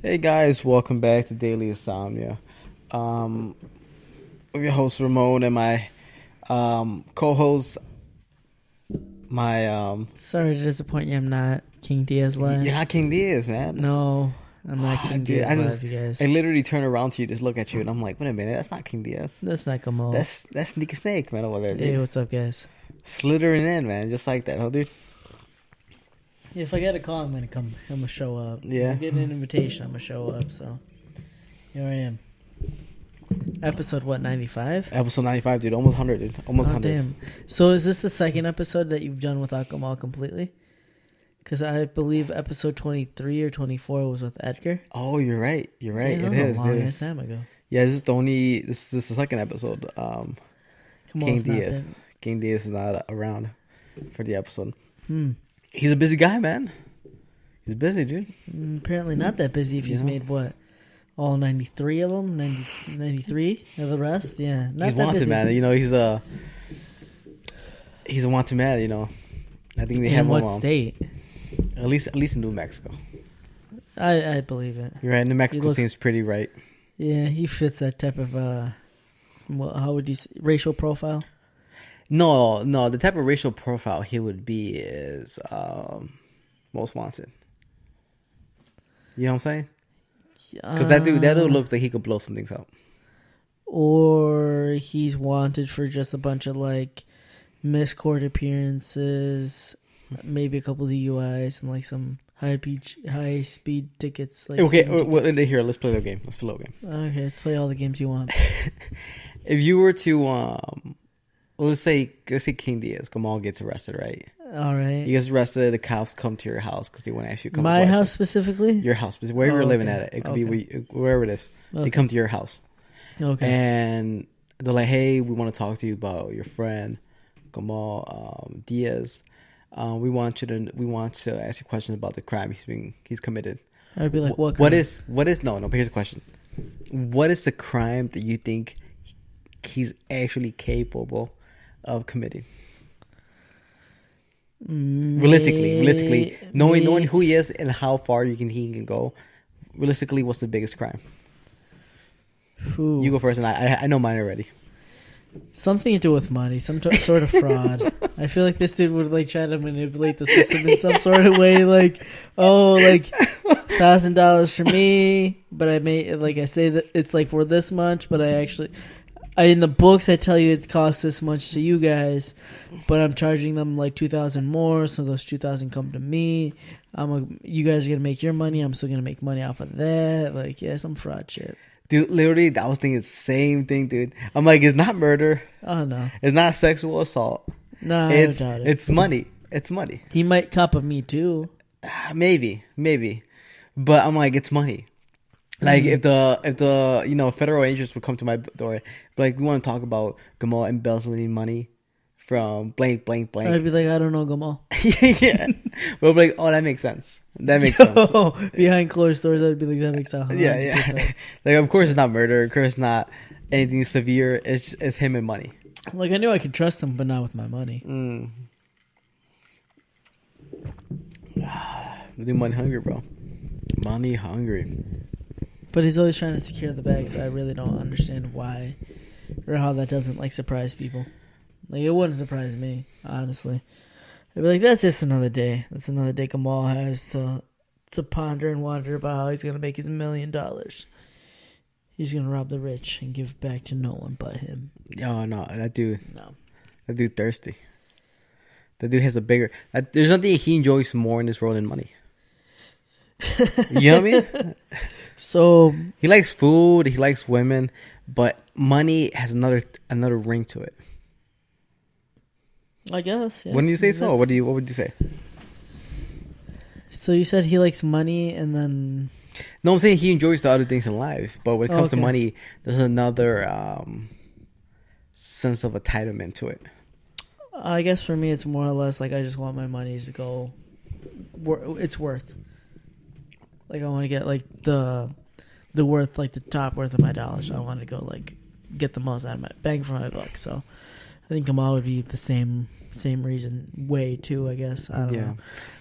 Hey guys, welcome back to Daily Insomnia. I'm your host Ramon and my co-host, my Sorry to disappoint you. I'm not King Diaz live. you're not King Diaz, man. No, I'm not King Dude, Diaz live, you guys. I literally turn around to you, just look at you, and I'm like, wait a minute, that's not King Diaz. That's not GAMMAL'S. That's Sneaky Snake, man, over there, dude. Hey, what's up, guys? Slithering in, man, just like that, huh, dude? If I get a call, I'm gonna come. I'm gonna show up. Yeah. If I get an invitation, I'm gonna show up. So here I am. Episode what? 95. Episode 95, dude, almost 100, dude, almost 100. Damn. So is this the second episode that you've done without GAMMAL completely? Because I believe episode 23 or 24 was with Edgar. Oh, you're right. You're right. Damn, It is. that was a long It ass is. time ago. Yeah, this is the second episode. King GAMMAL'S not Diaz. there. King Diaz is not around for the episode. Hmm. He's a busy guy, man. He's busy, dude. Apparently not that busy if he's Yeah. made what? All 93 of them? 93 of the rest? Yeah. Not He's that wanted, busy. man. You know, he's a wanted man. You know, I think they have In what him state? at least in New Mexico. I believe it. You're right. New Mexico looks- seems pretty right. Yeah, he fits that type of, how would you say, racial profile? No. The type of racial profile he would be is most wanted. You know what I'm saying? Because that dude looks like he could blow some things up. Or he's wanted for just a bunch of, like, missed court appearances, maybe a couple DUIs, and, like, some high-speed tickets. Like Okay, speeding well, tickets. here, let's play the game. Okay, let's play all the games you want. If you were to let's say King Diaz, Gamal gets arrested, right? All right. He gets arrested. The cops come to your house because they want to ask you. My house specifically? Your house, wherever you're living okay. at. It could be wherever it is. They Okay. come to your house, Okay. and they're like, "Hey, we want to talk to you about your friend Gamal Diaz. We want to ask you questions about the crime he's committed." I'd be like, what? What is no? But here's the question: what is the crime that you think he's actually capable of committing? Realistically, knowing who he is and how far he can go. Realistically, what's the biggest crime? Ooh. You go first, and I know mine already. Something to do with money, some sort of fraud. I feel like this dude would like try to manipulate the system in some sort of way, like, oh, like $1,000 for me, but I may like I say that it's like for this much, but I in the books I tell you it costs this much to you guys, but I'm charging them like 2,000 more, so those 2,000 come to me. You guys are gonna make your money. I'm still gonna make money off of that. Like, yeah, some fraud shit. Dude, literally, I was thinking the same thing, dude. I'm like, it's not murder. Oh no, It's not sexual assault. no, It's I doubt it. it's money. It's money. He might cop a Me Too. Maybe. But I'm like, it's money. Like if the federal agents would come to my door, like, we want to talk about Gamal embezzling money from blank. I'd be like, I don't know, Gamal. Yeah, but I'm like, oh, that makes sense. That makes sense. Behind closed doors, I'd be like, that makes sense. Yeah. Like, of course, it's not murder. Of course, it's not anything severe. It's him and money. Like, I knew I could trust him, but not with my money. Dude, money hungry, bro. Money hungry. But he's always trying to secure the bag, so I really don't understand why or how that doesn't like surprise people. Like, it wouldn't surprise me, honestly. I'd be like, that's just another day. That's another day Gamal has to ponder and wonder about how he's gonna make his $1 million. He's gonna rob the rich and give back to no one but him. Oh no, that dude thirsty. That dude has a bigger. There's nothing he enjoys more in this world than money. You know what I mean? So He likes food. He likes women, but money has another ring to it. I guess. Yeah. Wouldn't you say so? What would you say? So you said he likes money, and then No, I'm saying he enjoys the other things in life, but when it comes to Okay. money, there's another sense of entitlement to it. I guess for me it's more or less like I just want my money to go. It's worth. Like, I want to get like the worth, like the top worth of my dollars. So I want to go like get the most out of my bang for my buck. So I think Gamal would be the same reason way too. I guess I don't know.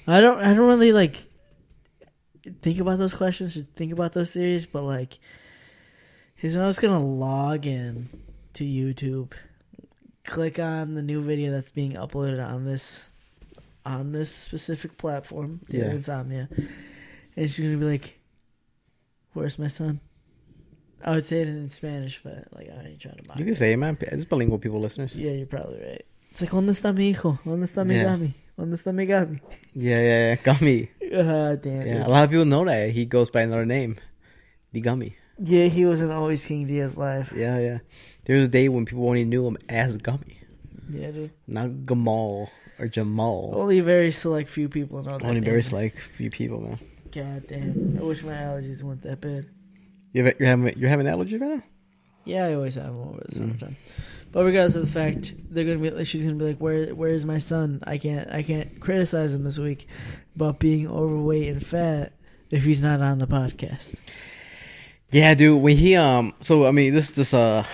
I don't really like. think about those questions, or think about those theories, but like, he's always gonna log in to YouTube, click on the new video that's being uploaded on this specific platform, Insomnia, and she's gonna be like, "Where's my son?" I would say it in Spanish, but like I ain't trying to mock You can say it, man. It's bilingual people, listeners. Yeah, you're probably right. It's like, ¿Dónde está mi hijo? ¿Dónde está mi Gami? ¿Dónde está mi Gami? Yeah. Gummy. Damn. Yeah, a lot of people know that. He goes by another name. The Gummy. Yeah, he wasn't always King Diaz live. Yeah. There was a day when people only knew him as Gummy. Yeah, dude. Not Gamal or Jamal. Only very select few people know that. Only name. very select few people, man. God damn. I wish my allergies weren't that bad. You're having allergies right now? Yeah, I always have them over the summertime. But regardless of the fact, she's gonna be like, where's my son? I can't criticize him this week about being overweight and fat if he's not on the podcast. Yeah, dude. When he so I mean, this is just a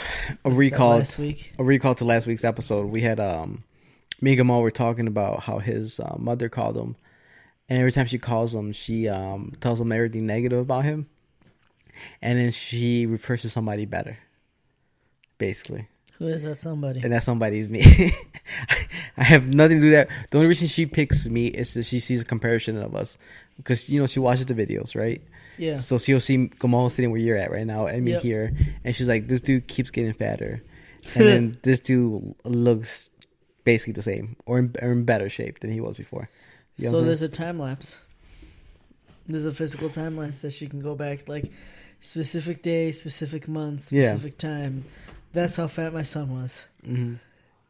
recall. Last week? A recall to last week's episode. We had me and Gamal were talking about how his mother called him, and every time she calls him, she tells him everything negative about him, and then she refers to somebody better, basically. Who is that somebody? And that somebody is me. I have nothing to do with that. The only reason she picks me is that she sees a comparison of us. Because, she watches the videos, right? Yeah. So she'll see Gamal sitting where you're at right now and me here. And she's like, this dude keeps getting fatter. And then this dude looks basically the same. Or in better shape than he was before. You know so there's a time lapse. There's a physical time lapse that she can go back, like, specific day, specific month, specific time. That's how fat my son was. Mm-hmm.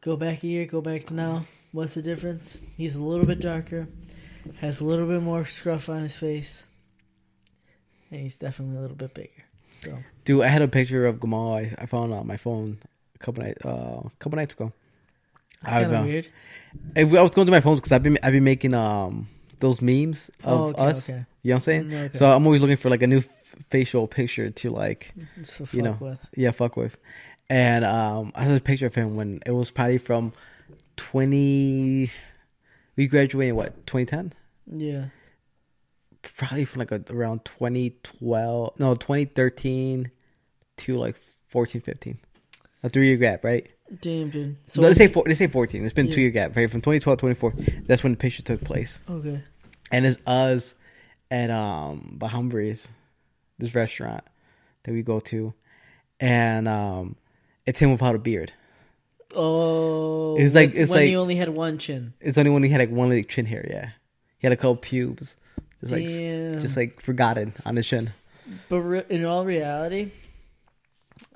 Go back a year, go back to now. What's the difference? He's a little bit darker, has a little bit more scruff on his face, and he's definitely a little bit bigger. So, dude, I had a picture of Gamal. I found on my phone a couple nights ago. It's kind of weird. I was going through my phones because I've been making those memes of us. Okay. You know what I'm saying? Okay. So I'm always looking for like a new facial picture to like, fuck with. And I saw a picture of him when it was probably from 20. We graduated what 2010? Yeah. Probably from like around 2013 to like 14, 15. A 3-year gap, right? Damn, dude. So they say 14. It's been 2-year gap, right? From 2012 to 24. That's when the picture took place. Okay. And it's us at Bahumbri's, this restaurant that we go to, and it's him without a beard. Oh, it's like he only had one chin. It's only when he had like one like chin hair. Yeah, he had a couple pubes, just like forgotten on his chin. But in all reality,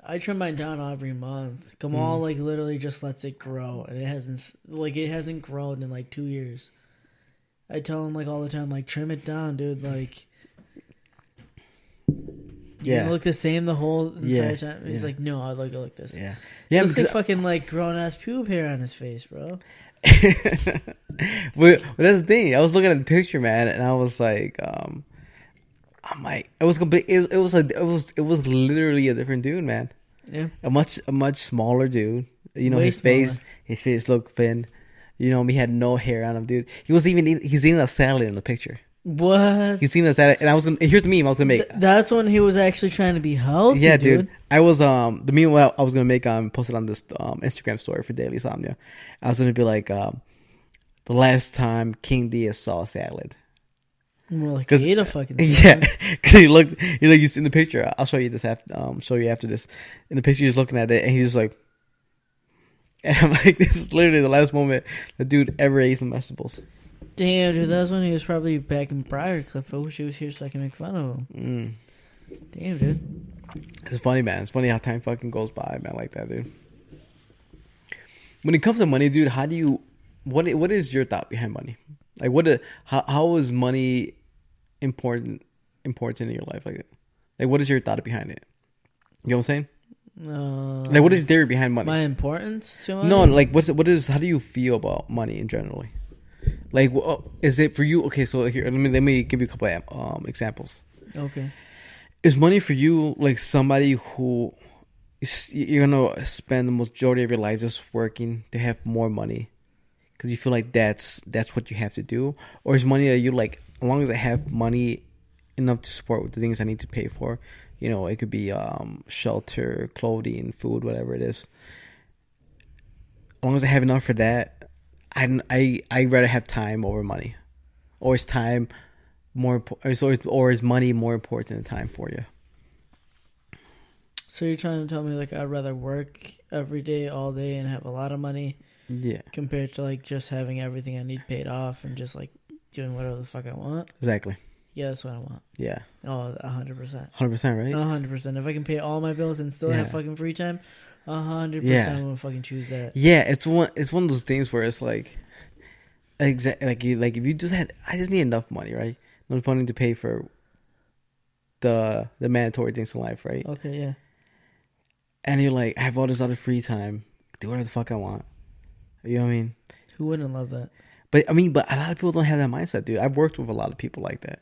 I trim mine down every month. Gamal like literally just lets it grow, and it hasn't grown in like 2 years. I tell him like all the time, like trim it down, dude. Like, you look the same the whole entire time. He's like, no, I like it like this. Yeah, yeah. Looks like fucking like grown ass pube hair on his face, bro. but that's the thing. I was looking at the picture, man, and I was like, I'm like, it was complete. It was literally a different dude, man. Yeah, a much smaller dude. His face looked thin. He had no hair on him, dude. He's eating a salad in the picture. What? He's eating a salad, and here's the meme I was gonna make. That's when he was actually trying to be healthy. Yeah, dude. I was the meme I was gonna make posted on this Instagram story for Daily Insomnia. I was gonna be like the last time King Diaz saw a salad. More like he ate a fucking salad. Yeah, because he's like you see in the picture. I'll show you this show you after this. In the picture, he's looking at it, and he's just like. And I'm like, this is literally the last moment the dude ever ate some vegetables. Damn, dude, that was when he was probably back in Briar Cliff. I wish he was here so I can make fun of him. Damn, dude. It's funny, man. It's funny how time fucking goes by, man, like that, dude. When it comes to money, dude, what is your thought behind money? Like, how is money important in your life? Like what is your thought behind it? You know what I'm saying? Like, what is your theory behind money? My importance to money? No, like, how do you feel about money in general? Like, is it for you? Okay, so here, let me give you a couple of examples. Okay. Is money for you like somebody who you're gonna spend the majority of your life just working to have more money because you feel like that's what you have to do, or is money that you like? As long as I have money enough to support the things I need to pay for. You know, it could be shelter, clothing, food, whatever it is. As long as I have enough for that, I rather have time over money, or is time more or is money more important than time for you? So you're trying to tell me like I'd rather work every day, all day, and have a lot of money, Yeah, compared to like just having everything I need paid off and just like doing whatever the fuck I want? exactly. Yeah, that's what I want. Yeah, Oh, 100%. 100%, right? 100%. If I can pay all my bills and still have fucking free time, 100% I'm gonna fucking choose that. Yeah, it's one of those things where it's like, like if you just had, I just need enough money, right? No money to pay for the mandatory things in life, right? Okay, yeah. And you're like, I have all this other free time, do whatever the fuck I want. You know what I mean? Who wouldn't love that? But I mean, but a lot of people don't have that mindset, dude. I've worked with a lot of people like that.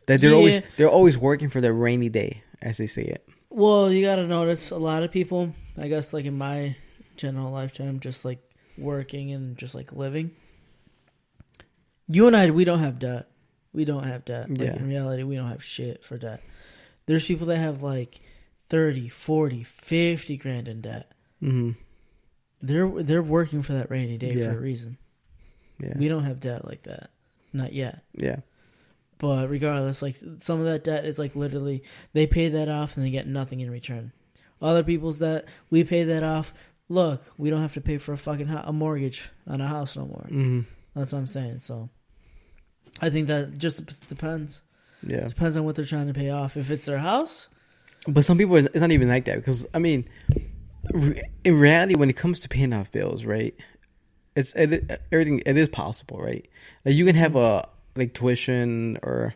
That they're always working for their rainy day, as they say it. Well, you gotta notice a lot of people, I guess, like in my general lifetime, just like working and just like living. You and I, we don't have debt. We don't have debt. Like in reality, we don't have shit for debt. There's people that have like 30, 40, 50 grand in debt. Mm-hmm. They're working for that rainy day for a reason. Yeah. We don't have debt like that. Not yet. Yeah. But regardless, like some of that debt is like literally they pay that off and they get nothing in return. Other people's debt, we pay that off. Look, we don't have to pay for a fucking a mortgage on a house no more. Mm-hmm. That's what I'm saying. So I think that just depends. Yeah. Depends on what they're trying to pay off. If it's their house. But some people, it's not even like that. Because, I mean, in reality, when it comes to paying off bills, right, everything, it is possible, right? Like you can have a tuition or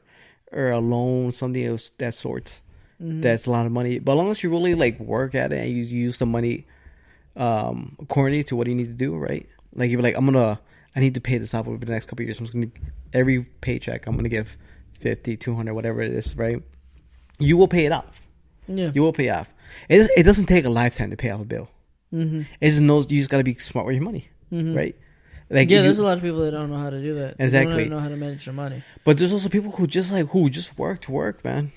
a loan, something of that sorts. Mm-hmm. That's a lot of money. But as long as you really like work at it and you use the money accordingly to what you need to do, right? Like you're like, I need to pay this off over the next couple of years. I'm just gonna, every paycheck, I'm gonna give 50, 200, whatever it is, right? You will pay it off. Yeah, you will pay off. It doesn't take a lifetime to pay off a bill. Mm-hmm. It just knows you just gotta be smart with your money, right? Like there's a lot of people that don't know how to do that. Exactly, they don't know how to manage their money. But there's also people who just work to work, man.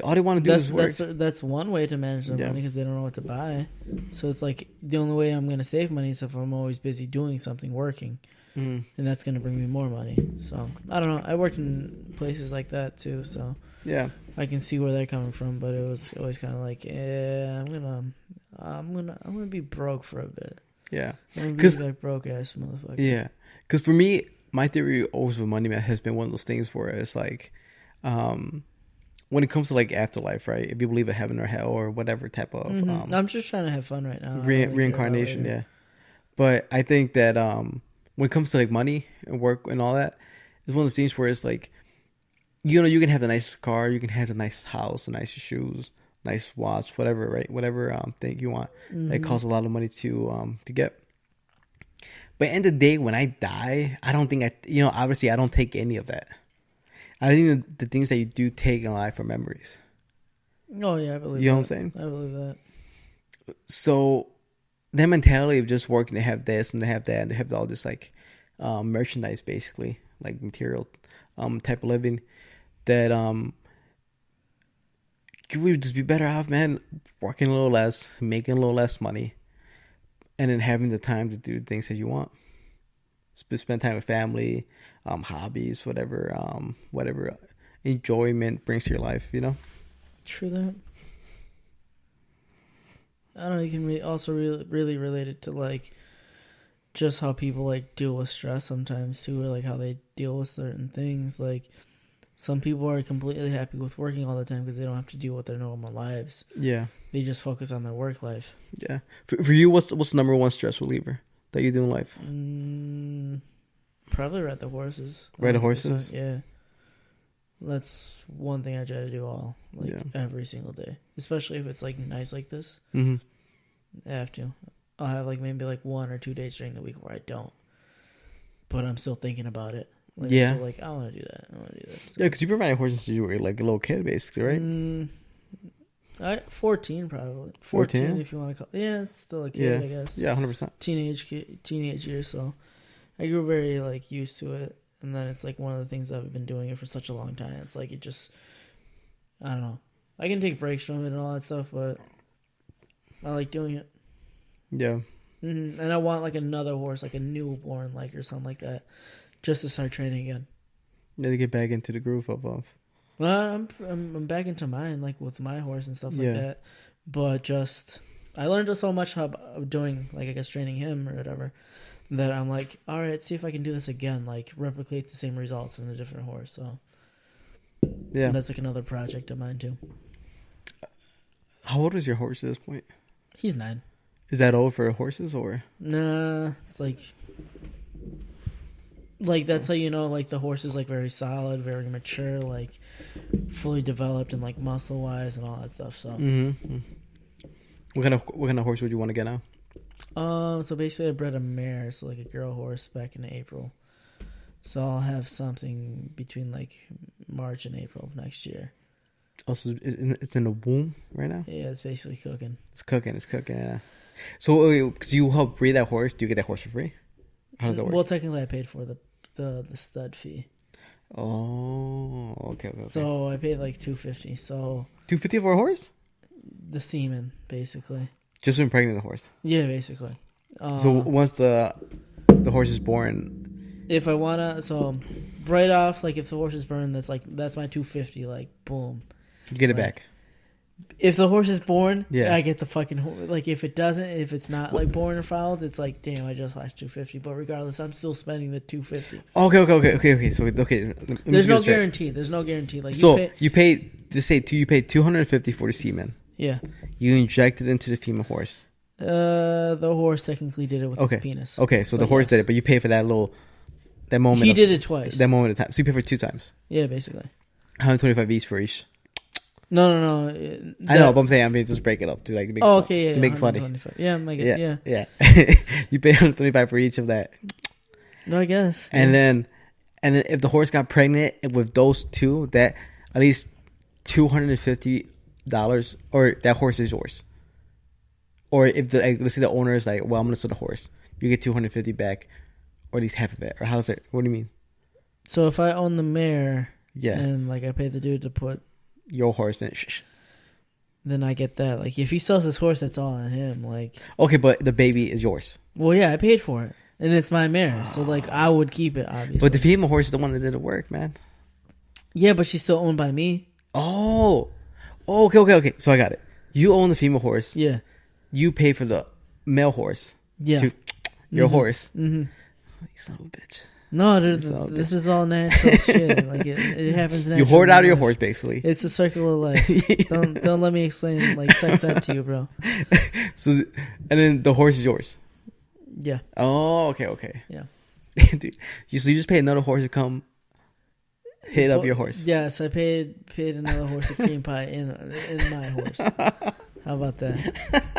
All they want to do is work. That's one way to manage their money because they don't know what to buy. So it's like the only way I'm gonna save money is if I'm always busy doing something, working, and that's gonna bring me more money. So I don't know. I worked in places like that too, so yeah, I can see where they're coming from. But it was always kind of like, I'm gonna be broke for a bit. Yeah, because like broke ass motherfucker. Yeah, because for me, my theory always with money man has been one of those things where it's like, when it comes to like afterlife, right? If you believe in heaven or hell or whatever type of, I'm just trying to have fun right now. Reincarnation, yeah. But I think that when it comes to like money and work and all that, it's one of those things where it's like, you know, you can have the nice car, you can have the nice house, the nice shoes, nice watch, whatever, right? Whatever thing you want. It costs a lot of money to get. But at the end of the day, when I die, I don't think obviously I don't take any of that. I think the things that you do take in life are memories. Oh yeah, I believe. You know what I'm saying? I believe that. So that mentality of just working to have this and to have that and to have all this like merchandise, basically like material type of living, that you would just be better off, man, working a little less, making a little less money, and then having the time to do things that you want. Spend time with family, hobbies, whatever enjoyment brings to your life, you know? True that. I don't know, you can also really relate it to like just how people like deal with stress sometimes too, or like how they deal with certain things. Like some people are completely happy with working all the time because they don't have to deal with their normal lives. Yeah. They just focus on their work life. Yeah. For you, what's the number one stress reliever that you do in life? Probably ride the horses. Ride the horses? Yeah. That's one thing I try to do every single day. Especially if it's like nice like this. Mm-hmm. I have to. I'll have like maybe like 1 or 2 days during the week where I don't. But I'm still thinking about it. Like, yeah. So like, I want to do that. I want to do this. Yeah, because you've been riding horses since you were like a little kid, basically, right? 14 probably. 14 if you want to call it. Yeah, it's still a kid, I guess. Yeah, 100%. Teenage years, so I grew very like used to it. And then it's like one of the things that I've been doing it for such a long time. It's like it just I don't know. I can take breaks from it and all that stuff, but I like doing it. Yeah. And I want like another horse, like a newborn, like or something like that, just to start training again. Yeah, to get back into the groove of. Well, I'm back into mine, like with my horse and stuff like that. But just I learned just so much about doing, like I guess training him or whatever, that I'm like, all right, see if I can do this again, like replicate the same results in a different horse. So yeah, that's like another project of mine too. How old is your horse at this point? He's 9. Is that old for horses or? Nah, it's like that's how you know like the horse is like very solid, very mature, like fully developed and like muscle wise and all that stuff. So what kind of horse would you want to get now? So basically I bred a mare, so like a girl horse back in April. So I'll have something between like March and April of next year. Also, it's in the womb right now? Yeah, it's basically cooking. It's cooking, yeah. So, because you help breed that horse, do you get that horse for free? How does that work? Well, technically I paid for the stud fee. Oh, okay. So I paid like $250. So $250 for a horse? The semen, basically. Just to impregnate the horse? Yeah, basically. So once the horse is born, if I wanna, so right off, like if the horse is born, that's my $250. Like boom, you get it back. If the horse is born, I get the fucking like. If it doesn't, if it's not like born or foaled, it's like damn, I just lost $250. But regardless, I'm still spending the $250. Okay. So there's no guarantee. There's no guarantee. Like you paid to say you paid $250 for the semen. Yeah. You injected into the female horse. The horse technically did it with his penis. Okay, so the horse did it, but you pay for that moment. He did it twice. That moment of time. So you pay for 2 times. Yeah, basically. 125 each for each. No. I know, but I'm saying just break it up to like to make to make it funny. Yeah, yeah. You pay 125 for each of that. No, I guess. And then if the horse got pregnant with those 2, that at least $250 or that horse is yours. Or if let's say the owner is like, well, I'm gonna sell the horse, you get $250 back, or at least half of it. Or how's it? What do you mean? So if I own the mare, and like I pay the dude to put your horse in, then I get that. Like if he sells his horse, that's all on him. Like okay, but the baby is yours. Well, yeah, I paid for it, and it's my mare, so like I would keep it, obviously. But the female horse is the one that did the work, man. Yeah, but she's still owned by me. Oh, okay. So I got it. You own the female horse. Yeah. You pay for the male horse. Yeah. Your horse. Mm-hmm. Oh, you son of a bitch. No, this is all natural shit. Like it happens naturally. You hoard out of your horse, basically. It's a circle of life. Don't let me explain like sex that to you, bro. So, and then the horse is yours. Yeah. Oh, okay. Yeah. Dude, you just pay another horse to come hit up your horse. Yes, I paid another horse a cream pie in my horse. How about that?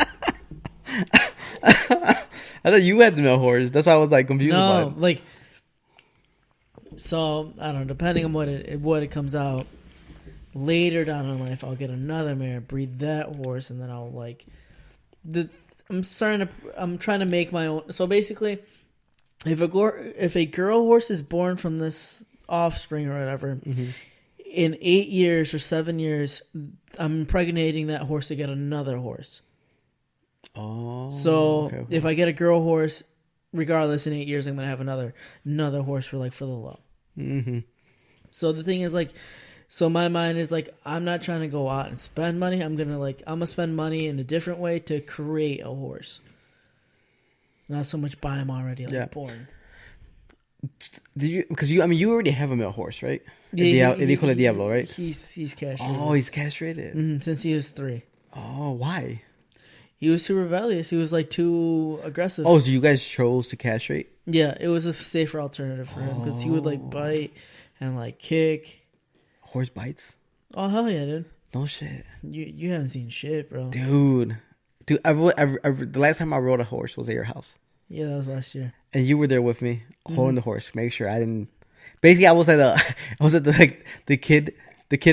I thought you had the male horse. That's why I was like confused. No, like, so I don't know. Depending on what it comes out later down in life, I'll get another mare, breed that horse, and then I'll like I'm trying to make my own. So basically, if a girl horse is born from this offspring or whatever, in 8 years or 7 years, I'm impregnating that horse to get another horse. Oh. So okay. if I get a girl horse, regardless, in 8 years, I'm gonna have another horse for the low. Mm-hmm. So the thing is so my mind is I'm not trying to go out and spend money. I'm gonna spend money in a different way to create a horse. Not so much buy them already born. Did you? Because you already have a male horse, right? Yeah, they call it Diablo, right? He's castrated. Oh, he's castrated. Since he was 3. Oh, why? He was too rebellious. He was too aggressive. Oh, so you guys chose to castrate? Yeah, it was a safer alternative for him because he would bite and kick. Horse bites? Oh hell yeah, dude! No shit. You haven't seen shit, bro. Dude, the last time I rode a horse was at your house. Yeah, that was last year. And you were there with me, holding the horse, make sure I didn't. Basically, I was at the kid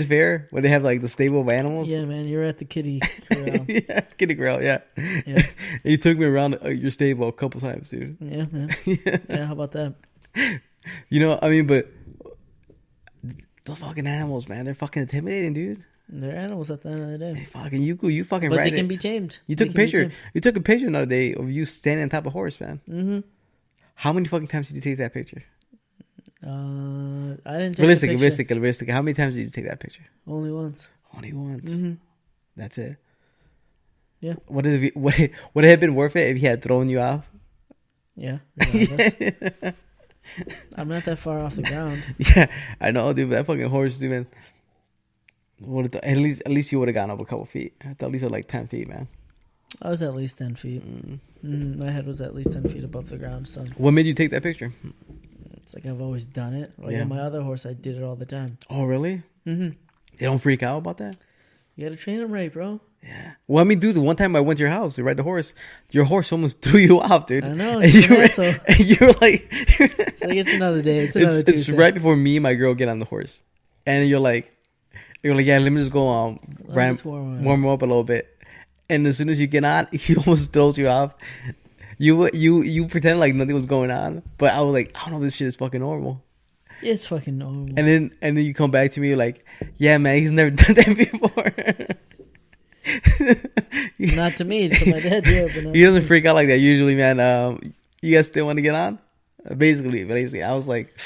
fair where they have the stable of animals. Yeah, man, you were at the kiddie corral. Yeah, kiddie corral. Yeah. And you took me around your stable a couple times, dude. Yeah, man. Yeah, how about that? But those fucking animals, man, they're fucking intimidating, dude. They're animals at the end of the day. Hey, fucking you fucking But right. they can be tamed. You took a picture. You took a picture another day of you standing on top of a horse, man. Mm-hmm. How many fucking times did you take that picture? I didn't take Realistically, how many times did you take that picture? Only once. Only once. Mm-hmm. That's it. Yeah. Would it have been worth it if he had thrown you off? Yeah. Regardless. I'm not that far off the ground. Yeah, I know, dude. But that fucking horse, dude, man. At least you would have gone up a couple feet. At least like 10 feet, man. I was at least 10 feet. My head was at least 10 feet above the ground. So what made you take that picture? it's like I've always done it. Like Yeah. on my other horse, I did it all the time. Oh, really? Mm-hmm. They don't freak out about that? You gotta train them right, bro. Yeah. Well, I mean, dude, the one time I went to your house to ride the horse, your horse almost threw you off, dude. I know. And you were like, it's another day. It's another it's Tuesday. right before me and my girl get on the horse, and you're like, yeah, let me just go warm up a little bit. And as soon as you get on, he almost throws you off. You pretend like nothing was going on, but I was like, I don't know, this shit is fucking normal. It's fucking normal. And then you come back to me like, yeah, man, he's never done that before. Not to me, to my dad. Yeah, but he doesn't freak out like that usually, man. You guys still want to get on? Basically, I was like,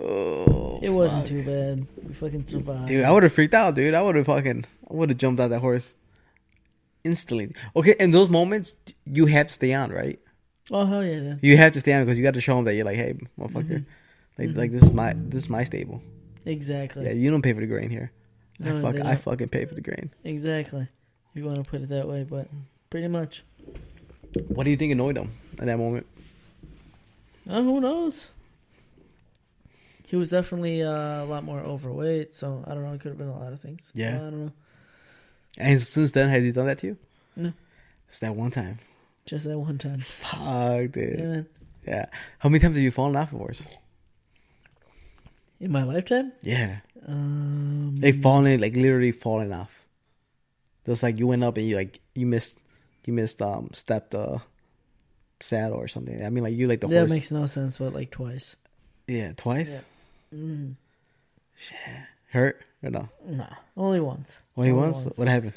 oh, it wasn't too bad. We fucking survived. Dude, I would have freaked out, dude. I would have jumped out that horse instantly. Okay, in those moments, you have to stay on, right? Oh hell yeah! You have to stay on because you got to show them that you're like, hey, motherfucker, like this is my stable. Exactly. Yeah, you don't pay for the grain here. No, I fucking pay for the grain. Exactly. If you want to put it that way, but pretty much. What do you think annoyed him at that moment? Who knows? He was definitely a lot more overweight, so I don't know. It could have been a lot of things. Yeah. I don't know. And since then, has he done that to you? No. Just that one time. Just that one time. Fuck, dude. Yeah, man. Yeah. How many times have you fallen off a horse? In my lifetime? Yeah. They literally falling off. Just like you went up and you missed step the saddle or something. I mean, like you like the horse. That makes no sense, but like twice. Yeah, twice? Yeah. Mm. Shit. Hurt or no? Nah, only once. Only once? What happened?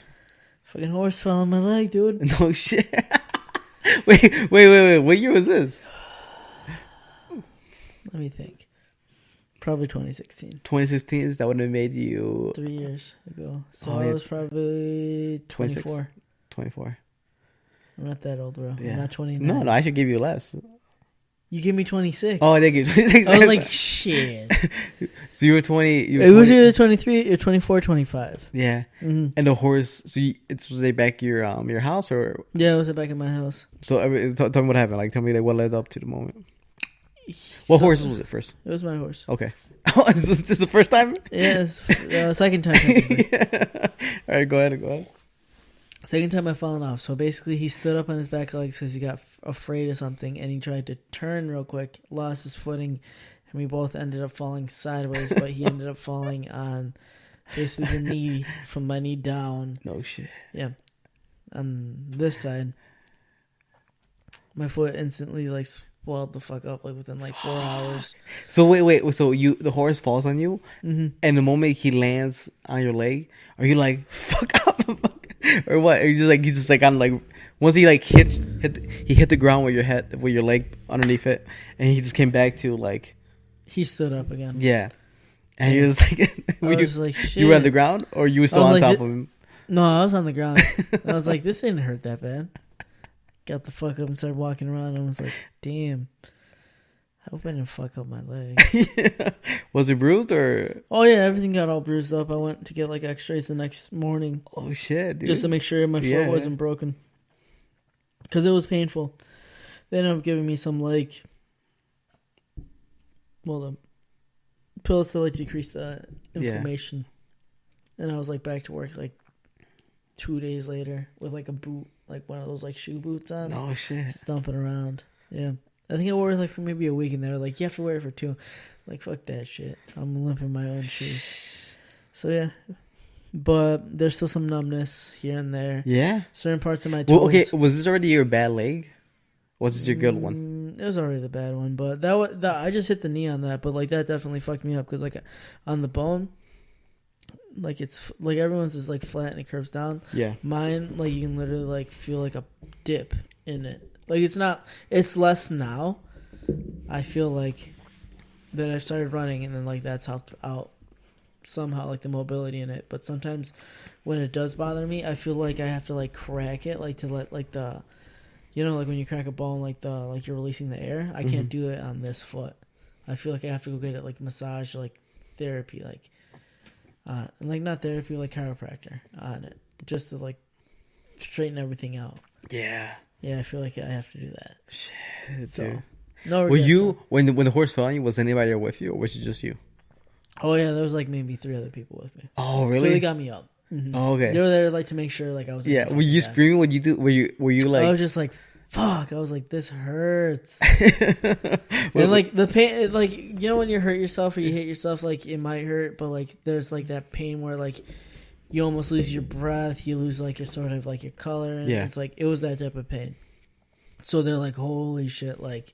Fucking horse fell on my leg, dude. No shit. Wait. What year was this? Let me think. Probably 2016. 2016? That would have made you 3 years ago. So I was probably 24. 24. I'm not that old, bro. Yeah. I'm not 29. No, I should give you less. You give me 26. Oh, I did give you 26. I was like, shit. So you were 20. It was either 23 or 24, 25. Yeah. Mm-hmm. And the horse, so was they back your house or? Yeah, it was back in my house. So tell me what happened. Like, tell me what led up to the moment. What horse was it first? It was my horse. Okay. Oh, is this the first time? Yeah, it's second time. Yeah. All right, go ahead. Second time I fallen off. So basically, he stood up on his back legs because he got afraid of something, and he tried to turn real quick, lost his footing, and we both ended up falling sideways. But he ended up falling on basically the knee, from my knee down. No shit. Yeah, on this side, my foot instantly swelled the fuck up within 4 hours. So wait. So the horse falls on you, Mm-hmm. and the moment he lands on your leg, are you like fuck up, or what? Are you just like on like once he like hit the ground with your leg underneath it, and he just came back to like He stood up again. yeah, and he was like, shit. You were on the ground, or you were still on top of him? No, I was on the ground. I was like, this didn't hurt that bad. Got the fuck up and started walking around. And I was like, damn. I hope I didn't fuck up my leg. Yeah. Was it bruised or? Oh yeah, everything got all bruised up. I went to get X-rays the next morning. Oh shit, dude. Just to make sure my foot wasn't broken. Because it was painful. They ended up giving me some pills to decrease the inflammation. Yeah. And I was back to work 2 days later with a boot, one of those shoe boots on. Oh shit. Stomping around. Yeah. I think I wore it for maybe a week, and they were like, you have to wear it for 2. Fuck that shit. I'm limping my own shoes. So yeah. But there's still some numbness here and there. Yeah. Certain parts of my toes. Well, okay, was this already your bad leg? Or was this your good one? It was already the bad one, but that I just hit the knee on that, but that definitely fucked me up because on the bone, like it's like everyone's is like flat and it curves down. Yeah. Mine, like you can literally like feel like a dip in it. Like it's less now. I feel like that I've started running and then like that's helped out somehow, like the mobility in it. But sometimes when it does bother me, I feel like I have to like crack it, like to let like the, you know, like when you crack a ball and like you're releasing the air. I can't do it on this foot. I feel like I have to go get it like massage, like therapy, like like not therapy, like chiropractor on it, just to like straighten everything out. Yeah. Yeah, I feel like I have to do that. Shit, So, dude. no Were regrets, you though. when the horse fell on you? Was anybody there with you, or was it just you? Oh yeah, there was like maybe 3 other people with me. Oh So really? they got me up. Mm-hmm. Oh, okay. They were there like to make sure like I was. Yeah. Were you screaming? What you do? Were you like? I was just like, fuck. I was like, this hurts. And like the pain, like you know when you hurt yourself or you hit yourself, like it might hurt, but like there's like that pain where like you almost lose your breath, you lose like your sort of like your color, and Yeah. it's like it was that type of pain. So they're like, holy shit, like.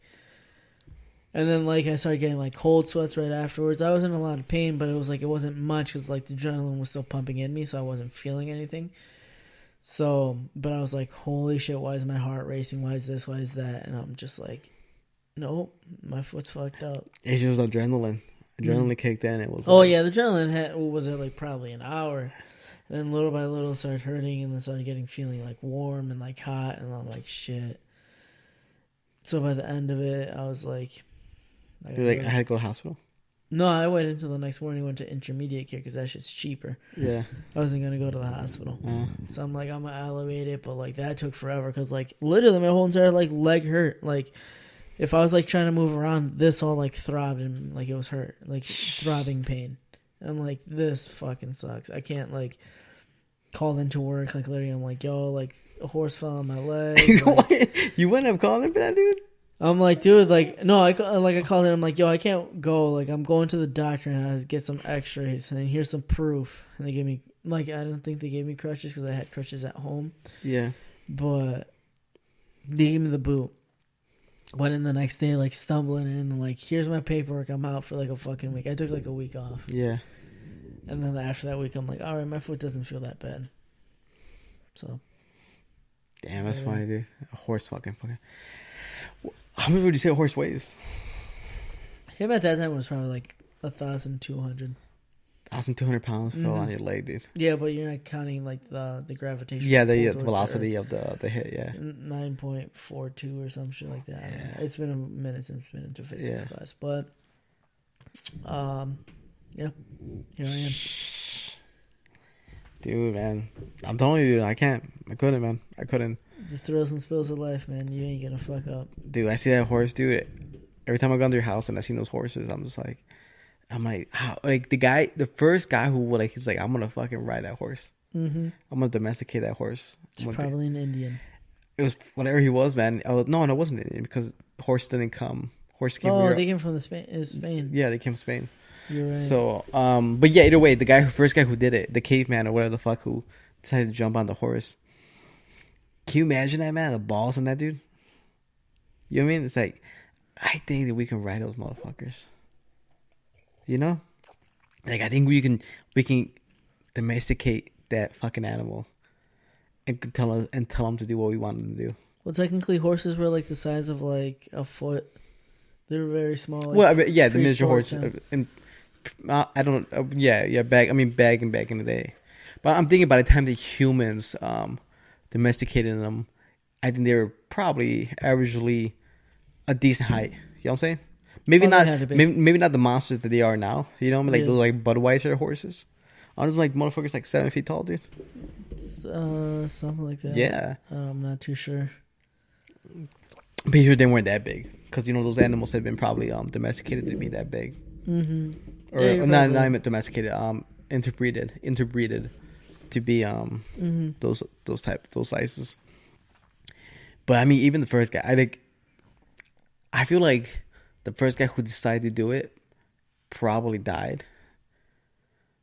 And then like I started getting like cold sweats right afterwards. I was in a lot of pain, but it was like it wasn't much because like the adrenaline was still pumping in me, so I wasn't feeling anything. So, but I was like, holy shit, why is my heart racing? Why is this? Why is that? And I'm just like, nope, my foot's fucked up. It's just adrenaline. Adrenaline kicked in. It was. Oh like, yeah, the adrenaline was at like probably an hour. And then little by little it started hurting and then started feeling like warm and like hot. And I'm like, shit. So by the end of it, I was like... You're like, I had to go to the hospital? No, I waited until the next morning, went to intermediate care because that shit's cheaper. Yeah. I wasn't going to go to the hospital. So I'm like, I'm going to elevate it, but like that took forever because like literally my whole entire like leg hurt. Like if I was like trying to move around, this all like throbbed and like it was hurt. Like throbbing pain. And I'm like, this fucking sucks. I can't like call into work. Like literally I'm like, yo, like a horse fell on my leg. Like, you wouldn't have called him for that, dude? I'm like, dude, like, no, I called it. I'm like, yo, I can't go. Like, I'm going to the doctor and I get some x-rays and here's some proof. And they gave me, like, I don't think they gave me crutches because I had crutches at home. Yeah. But they gave me the boot. Went in the next day, like, stumbling in. And, like, here's my paperwork. I'm out for, like, a fucking week. I took, like, a week off. Yeah. And then after that week, I'm like, all right, my foot doesn't feel that bad. So. Damn, that's funny, dude. A horse fucking. How much would you say a horse weighs? Him at that time was probably like 1,200. 1,200 pounds fell on your leg, dude. Yeah, but you're not counting like the gravitation. Yeah, the velocity of the hit. Yeah, 9.42 or some shit like that. Yeah. It's been a minute since I've been into physics class, but yeah, here I am. Dude, man, I'm telling you, dude, I couldn't, man. I couldn't. The thrills and spills of life, man. You ain't gonna fuck up. Dude, I see that horse, dude. Every time I go into your house and I see those horses, I'm like, how? Like the first guy who would he's like, I'm gonna fucking ride that horse. Mm-hmm. I'm gonna domesticate that horse. It's probably an Indian. It was whatever he was, man. No, it wasn't Indian because horse didn't come. Horse came. Oh, they came from Spain. Yeah, they came from Spain. You're right. So, but yeah, either way, the first guy who did it, the caveman or whatever the fuck, who decided to jump on the horse. Can you imagine that, man? The balls on that dude. You know what I mean? It's like, I think that we can ride those motherfuckers. You know, like I think we can domesticate that fucking animal, and tell them to do what we want them to do. Well, technically, horses were like the size of like a foot. They were very small. Like, well, yeah, the miniature horse. time. And I don't. Back in the day. But I'm thinking by the time the humans domesticated them, I think they were probably averagely a decent height. You know what I'm saying? Maybe not. Maybe not the monsters that they are now. You know, like those like Budweiser horses. Honestly, like motherfuckers like 7 feet tall, dude. Something like that. Yeah. I'm not too sure. I'm pretty sure they weren't that big because you know those animals have been probably domesticated to be that big. Mm-hmm. Or not even domesticated. Interbreeded to be those sizes. But I mean, even the first guy, I feel like the first guy who decided to do it probably died.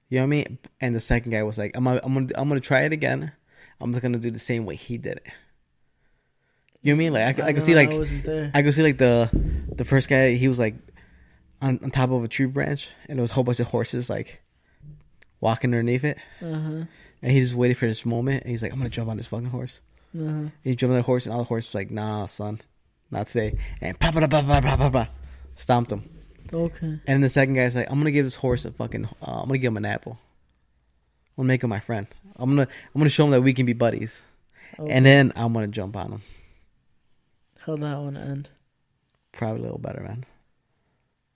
You know what I mean? And the second guy was like, I'm gonna try it again. I'm just gonna do the same way he did it. You know what I mean? Like I could see like I could see like the first guy, he was like on top of a tree branch and there was a whole bunch of horses like walking underneath it, Uh-huh. and he just waited for this moment, and he's like, I'm gonna jump on this fucking horse. Uh-huh. He jumped on the horse, and all the horse was like, nah, son, not today. And blah, blah, blah, blah, blah, blah, blah, stomped him. Okay. And then the second guy's like, I'm gonna give this horse a fucking, I'm gonna give him an apple. I'm gonna make him my friend. I'm gonna show him that we can be buddies. Okay. And then I'm gonna jump on him. How'd that one end? Probably a little better, man.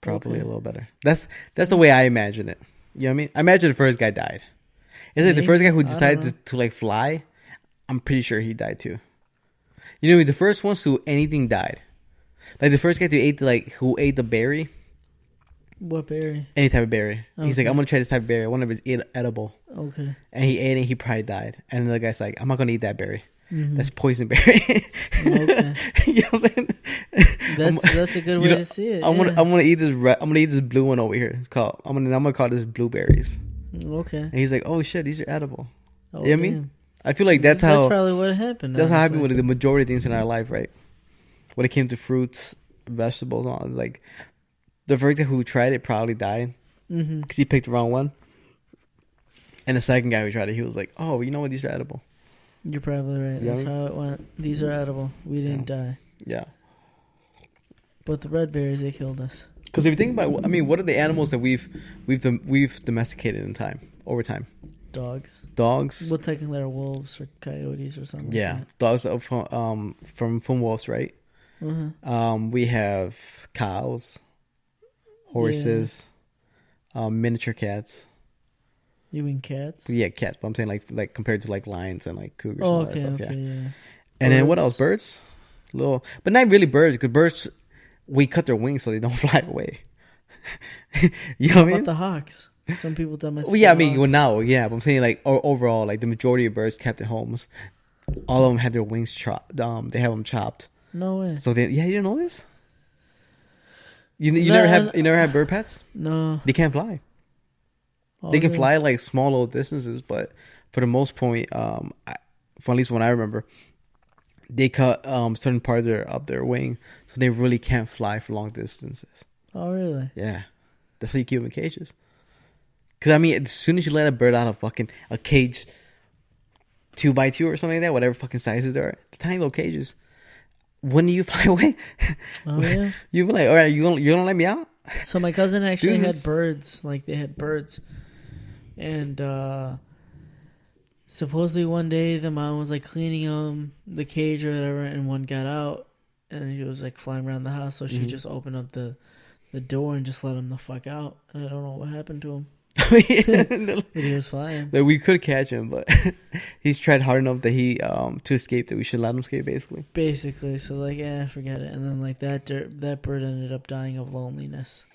Probably Okay. a little better. That's the way I imagine it. You know what I mean? I imagine the first guy died. It's like the Me? first guy who I don't decided know. to like fly. I'm pretty sure he died too. You know, the first ones who anything died. Like the first guy who ate the berry, What berry? any type of berry. He's like, Okay. I'm gonna try this type of berry. One of it's edible, Okay. and he ate it. He probably died. And the guy's like, I'm not gonna eat that berry. Mhm. That's poison berry. Okay. You know what I'm saying? That's a good way to see it. I'm yeah. gonna eat this. I'm gonna eat this blue one over here. It's called. I'm gonna call this blueberries. Okay. And he's like, oh shit, these are edible. Oh, You know what I mean? damn. I feel like that's how. probably what happened. That's how honestly. happened with the majority of things in our life, right? When it came to fruits, vegetables, and all, like the first guy who tried it probably died Mhm. because he picked the wrong one. And the second guy who tried it, he was like, "Oh, you know what? These are edible." You're probably right. Yeah. That's how it went. These are edible. We didn't die. Yeah. But the red berries, they killed us. Because if you think about, I mean, what are the animals that we've domesticated in time over time? Dogs. Dogs. Well, technically, they're wolves or coyotes or something. Yeah, Like dogs are from wolves, right? that. Uh-huh. We have cows, horses, miniature cats. You mean cats? Yeah, cats. But I'm saying like compared to like lions and like cougars. Oh, and all okay, that stuff, okay, yeah. yeah. And then what Birds. else? Birds, little, but not really birds. Because birds, we cut their wings so they don't fly away. You know what I What mean? about the hawks? Some people domesticate. Well, yeah, I mean, hawks. well, now, yeah, but I'm saying like overall, like the majority of birds kept at homes, all of them had their wings chopped. They have them chopped. No way. So you didn't know this? You No, never had bird pets? No. They can't fly. Oh, They can really? fly like small little distances, but for the most point, for at least when I remember, they cut certain part of their wing, so they really can't fly for long distances. Oh, really? Yeah, that's how you keep them in cages. Because I mean, as soon as you let a bird out of fucking a cage, 2x2 or something like that, whatever fucking sizes they are, the tiny little cages. When do you fly away? Oh, yeah. You be like, all right, you gonna let me out? So my cousin actually Jesus. had birds. Like, they had birds. And supposedly one day the mom was like cleaning the cage or whatever, and one got out, and he was like flying around the house. So she just opened up the door and just let him the fuck out. And I don't know what happened to him. But he was flying. That we could catch him, but he's tried hard enough that he to escape, that we should let him escape, basically. Basically, so like, yeah, forget it. And then like that bird ended up dying of loneliness.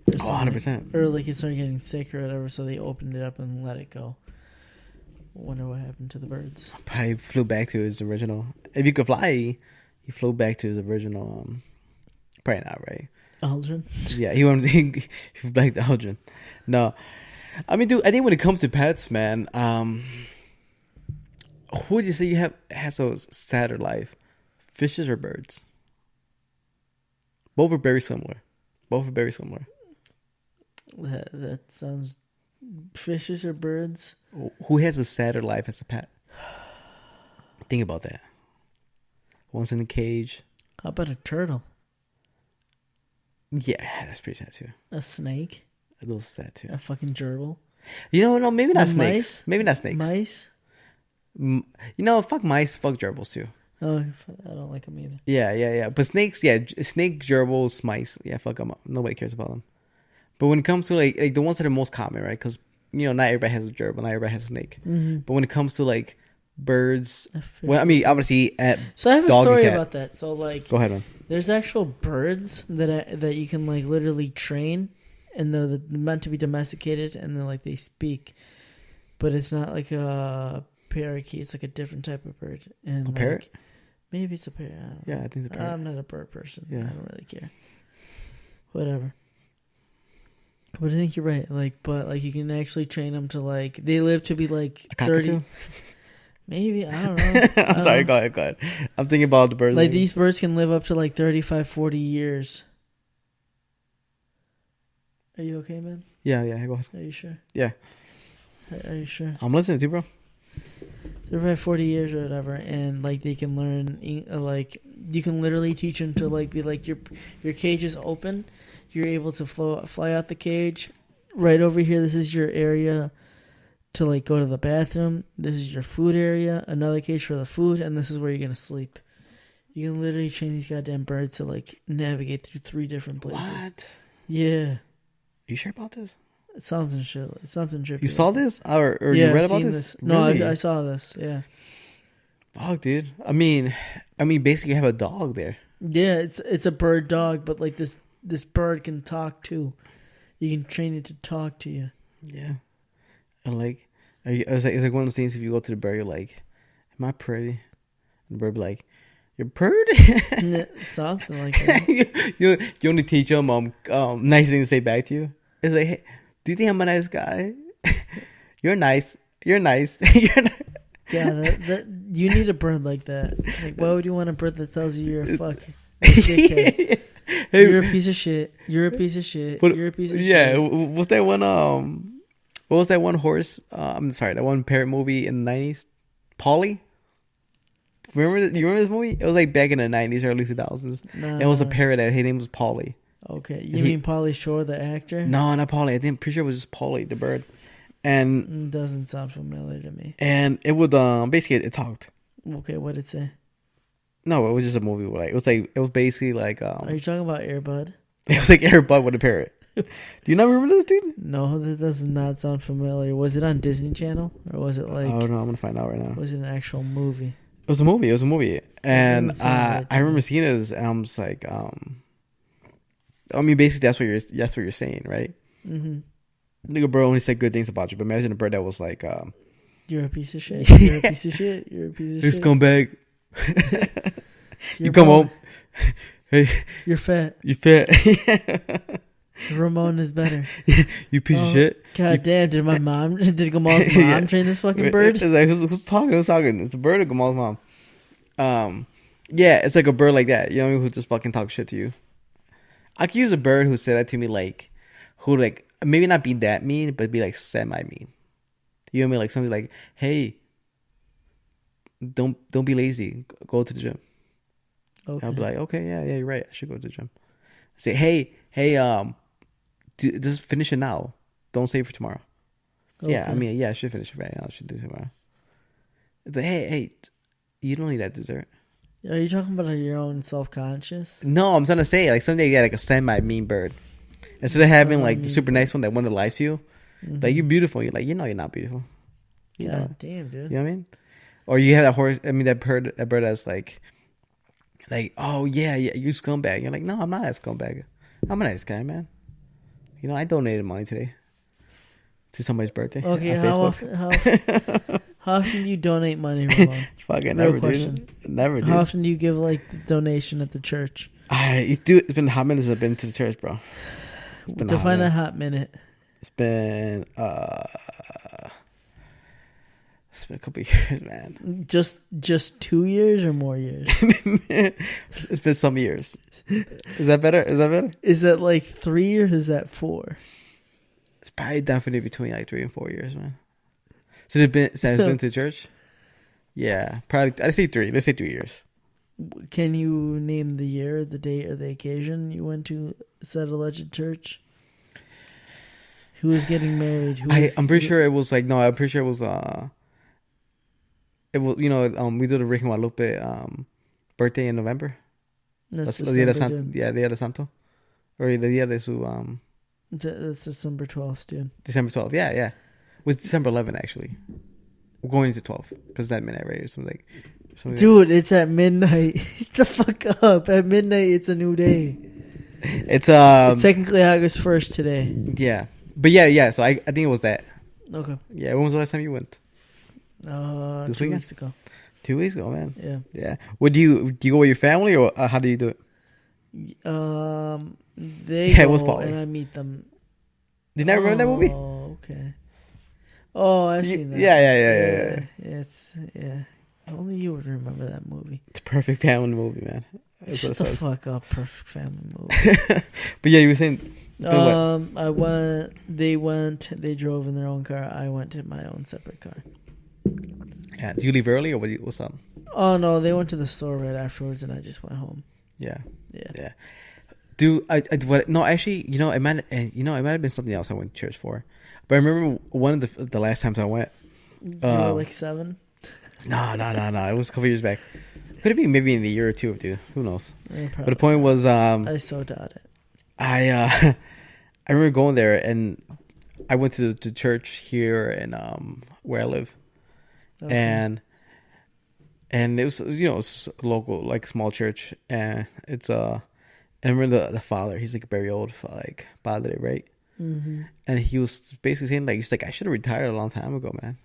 Or Oh, something. 100%. Or like it started getting sick or whatever, so they opened it up and let it go. Wonder what happened to the birds. Probably flew back to his original. If you could fly, he flew back to his original. Probably not, right? Aldrin? Yeah, he flew back to Elgin. No, I mean, dude, I think when it comes to pets, man, who would you say has a sadder life, fishes or birds? Both are very similar. That sounds... Fishes or birds? Who has a sadder life as a pet? Think about that. One's in a cage. How about a turtle? Yeah, that's pretty sad too. A snake? Those sad too. A fucking gerbil? You know, no, maybe not The snakes. mice? Maybe not snakes. Mice? You know, fuck mice, fuck gerbils too. Oh, I don't like them either. Yeah. But snakes, yeah, snake, gerbils, mice, yeah, fuck them up. Nobody cares about them. But when it comes to like the ones that are most common, right? Because you know, not everybody has a gerbil, not everybody has a snake. Mm-hmm. But when it comes to like birds, A fish. well, I mean, obviously, at So I have a dog and story cat. about that. So like, Go ahead, man. there's actual birds that you can like literally train, and they're meant to be domesticated, and then like they speak, but it's not like a parakeet. It's like a different type of bird. And A parrot? Maybe it's a parrot. I don't know. Yeah, I think it's a parrot. I'm not a bird person. Yeah. I don't really care. Whatever. But I think you're right. Like, but like you can actually train them to like they live to be like A cockatoo? 30. Maybe, I don't know. I'm sorry, go ahead. I'm thinking about the birds. Like these birds can live up to like 35, 40 years. Are you okay, man? Yeah, go ahead. Are you sure? Yeah. Are you sure? I'm listening to you, bro. They're about 40 years or whatever, and like they can learn, like you can literally teach them to like be like your cage is open, you're able to fly out the cage. Right over here, this is your area to like go to the bathroom. This is your food area, another cage for the food, and this is where you're gonna sleep. You can literally train these goddamn birds to like navigate through 3 different places. What? Yeah. You sure about this? It's something shit. It's something trippy. You saw this or yeah, you read I've about seen this? No, Really? I saw this. Yeah. Fuck, dude. I mean, basically, you have a dog there. Yeah, it's a bird dog, but like this bird can talk too. You can train it to talk to you. Yeah. And like, it's like one of those things. If you go to the bird, you're like, "Am I pretty?" And the bird be like, "You're pretty." Something like that. you only teach them nice things to say back to you. It's like, hey, do you think I'm a nice guy? You're nice. You're nice. You're nice. Yeah, that you need a bird like that. Like, why would you want a bird that tells you you're a fuck? Hey, you're a piece of shit. You're a piece of shit. You're a piece of shit. Yeah, what's that one? What was that one horse? I'm sorry, that one parrot movie in the 90s? Polly? You remember this movie? It was like back in the 90s, early 2000s. Nah. It was a parrot. His name was Polly. Okay, you mean Pauly Shore, the actor? No, not Polly. I'm pretty sure it was just Polly, the bird. And doesn't sound familiar to me. And it would basically it talked. Okay, what did it say? No, it was just a movie. It was basically like. Are you talking about Air Bud? It was like Air Bud with a parrot. Do you not remember this, dude? No, that does not sound familiar. Was it on Disney Channel or was it like? Oh no, I'm gonna find out right now. Was it an actual movie? It was a movie, and I remember seeing this, and I'm just like, basically that's what you're saying, right? Mm-hmm. Nigga, bro only said good things about you, but imagine a bird that was like, "You're a piece of shit. You're a piece of shit. You're a piece of shit. You're scumbag. You come home. Hey, you're fat. You fat. Ramon is better. You piece of shit. God damn! Did GAMMAL'S mom train this fucking bird? It's like who's talking? It's the bird or GAMMAL'S mom? Yeah, it's like a bird like that. You know, who just fucking talk shit to you. I could use a bird who said that to me, like, who like. Maybe not be that mean, but be like semi-mean. You know what I mean? Like something like, "Hey, don't be lazy. Go to the gym." Okay. I'll be like, "Okay, yeah, you're right. I should go to the gym." I say, "Hey, just finish it now. Don't save for tomorrow." Okay. Yeah, I should finish it right now. I should do it tomorrow. It's like, hey, you don't need that dessert. Are you talking about your own self-conscious? No, I'm trying to say like someday you get like a semi-mean bird. Instead of having like the super nice one, that one that lies to you, like you're beautiful. You're like, you're not beautiful. God damn, dude. You know what I mean? Or you have that horse. That bird that's like, oh yeah, you scumbag. You're like, no, I'm not that scumbag. I'm a nice guy, man. I donated money today to somebody's birthday. Okay, how often do you donate money, Ramon? Fucking never, dude. Never, dude. How often do you give like the donation at the church? It's been hot minutes I've been to the church, bro. Define a hot minute. It's been a couple of years, man. Just 2 years or more years? It's been some years. Is that better? Is that like 3 or is that 4? It's probably definitely between like 3 and 4 years, man. Since it's been to church? Yeah, probably. I say 3. Let's say 3 years. Can you name the year, the date, or the occasion you went to said alleged church? Who was getting married? I'm pretty sure it was like no. I'm pretty sure it was it was we do the Rick and Guadalupe birthday in November. That's the Dia de Santo. Yeah, Dia de Santo, or the Dia de su That's December 12th, dude. December 12th. Yeah. It was December 11th actually. We're going into 12th because that midnight, right? Or something. Dude, it's at midnight. Get the fuck up. At midnight, it's a new day. It's technically August 1st today. Yeah. But yeah. So I think it was that. Okay. Yeah. When was the last time you went? 2 weeks ago. 2 weeks ago, man. Yeah. Yeah. What do you go with your family or how do you do it? They go and I meet them. Did you never remember that movie? Oh, okay. Oh, I've seen that. Yeah. Yeah. Only you would remember that movie. It's a perfect family movie, man. Shut the fuck up, perfect family movie. But yeah, you were saying. I went They drove in their own car. I went in my own separate car. Yeah. Do you leave early or what's up? Oh no, they went to the store right afterwards, and I just went home. Yeah. Yeah. Yeah. Dude, no, actually, it might have been something else I went to church for. But I remember one of the last times I went. You were like 7? No. It was a couple years back. Could have been maybe in a year or two, dude. Who knows? Yeah, but the point was, I so doubt it. I remember going there, and I went to church here in where I live, okay. and it was it's a local like small church, and it's and I remember the father. He's like very old, like padre, right? Mm-hmm. And he was basically saying like, he's like, I should have retired a long time ago, man.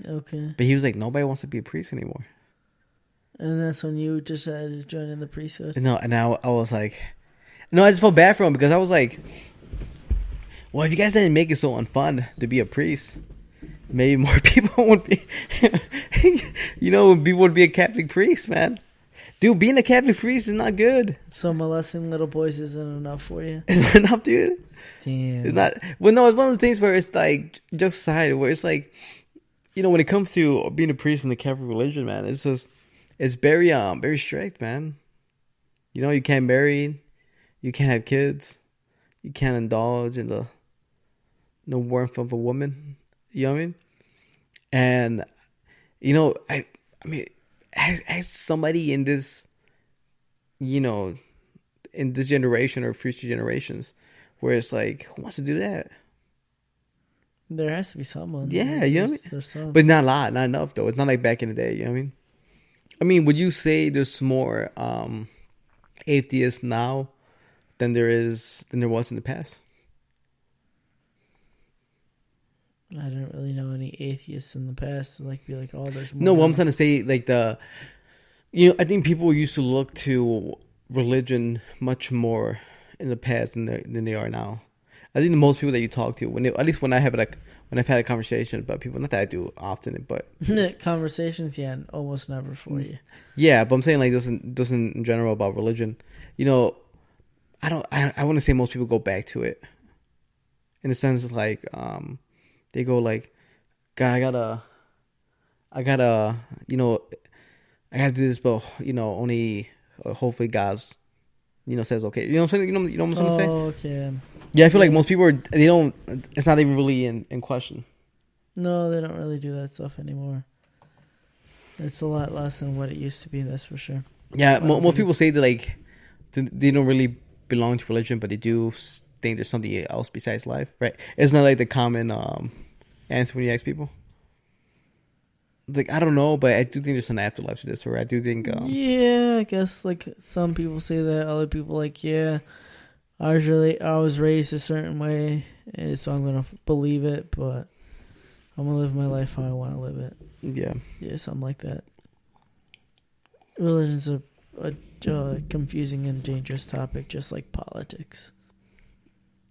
Okay. But he was like, nobody wants to be a priest anymore. And that's when you decided to join in the priesthood. No, and now I was like, no, I just felt bad for him because I was like, well, if you guys didn't make it so unfun to be a priest, maybe more people would be, people would be a Catholic priest, man. Dude, being a Catholic priest is not good. So molesting little boys isn't enough for you? It's not enough, dude. Damn. It's not. Well, no, it's one of those things where it's like just side where it's like, when it comes to being a priest in the Catholic religion, man, it's just it's very very strict, man. You can't marry, you can't have kids, you can't indulge in the warmth of a woman. You know what I mean? And I mean, as somebody in this, in this generation or future generations, where it's like, who wants to do that? There has to be someone. Yeah, you know what I mean? But not a lot, not enough though. It's not like back in the day, you know what I mean? I mean, would you say there's more atheists now than there was in the past? I didn't really know any atheists in the past to be like, oh, there's more. No, what I'm trying to say, like I think people used to look to religion much more in the past than they are now. I think the most people that you talk to, at least when I've had a conversation about people, not that I do often, but conversations, yeah, almost never for you. Yeah, but I'm saying like doesn't in general about religion. I want to say most people go back to it, in the sense like they go like, God, I gotta do this, but only hopefully God's says okay. You know what I'm saying? You know what I'm saying? Oh, okay. Yeah, I feel like most people it's not even really in question. No, they don't really do that stuff anymore. It's a lot less than what it used to be, that's for sure. Yeah, most people say that like they don't really belong to religion, but they do think there's something else besides life, right? It's not like the common answer when you ask people. Like, I don't know, but I do think there's an afterlife to this, or I do think yeah, I guess like some people say that, other people like, yeah, I was raised a certain way, so I'm gonna believe it, but I'm gonna live my life how I want to live it. Yeah, something like that. Religion's a confusing and dangerous topic, just like politics.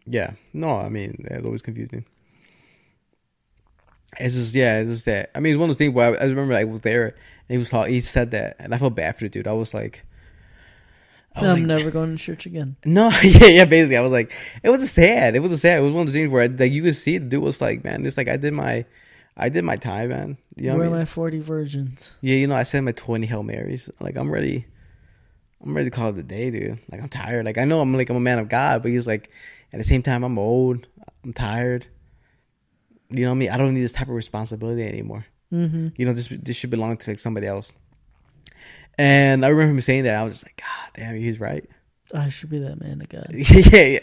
Yeah, no, I mean, it's always confusing. It's just that. I mean, it's one of those things where I remember I was there and he said that, and I felt bad for the dude. I was like, I'm never going to church again. No, yeah, basically, I was like, it was sad. It was one of those things where like you could see the dude was like, man, it's like I did my time, man. You know Where what I mean? are my 40 virgins? Yeah, I said my 20 Hail Marys. Like I'm ready to call it a day, dude. Like I'm tired. Like I know I'm a man of God, but he's like, at the same time, I'm old. I'm tired. You know what I mean? I don't need this type of responsibility anymore. Mm-hmm. This should belong to like somebody else. And I remember him saying that. I was just like, God damn, he's right. I should be that man of God. yeah.